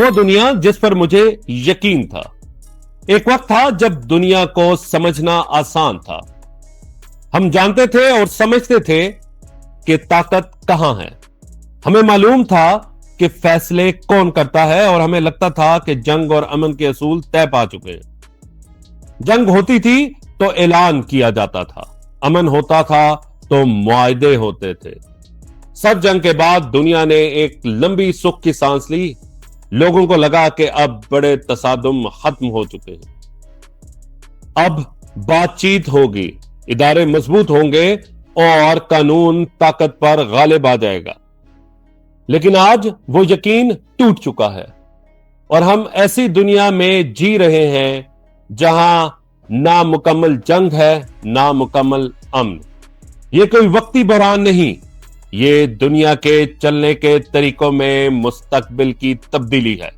وہ دنیا جس پر مجھے یقین تھا۔ ایک وقت تھا جب دنیا کو سمجھنا آسان تھا۔ ہم جانتے تھے اور سمجھتے تھے کہ طاقت کہاں ہے۔ ہمیں معلوم تھا کہ فیصلے کون کرتا ہے، اور ہمیں لگتا تھا کہ جنگ اور امن کے اصول طے پا چکے ہیں۔ جنگ ہوتی تھی تو اعلان کیا جاتا تھا، امن ہوتا تھا تو معاہدے ہوتے تھے۔ سب جنگ کے بعد دنیا نے ایک لمبی سکھ کی سانس لی۔ لوگوں کو لگا کہ اب بڑے تصادم ختم ہو چکے ہیں، اب بات چیت ہوگی، ادارے مضبوط ہوں گے اور قانون طاقت پر غالب آ جائے گا۔ لیکن آج وہ یقین ٹوٹ چکا ہے، اور ہم ایسی دنیا میں جی رہے ہیں جہاں نامکمل جنگ ہے، نامکمل امن۔ یہ کوئی وقتی بحران نہیں، یہ دنیا کے چلنے کے طریقوں میں مستقبل کی تبدیلی ہے۔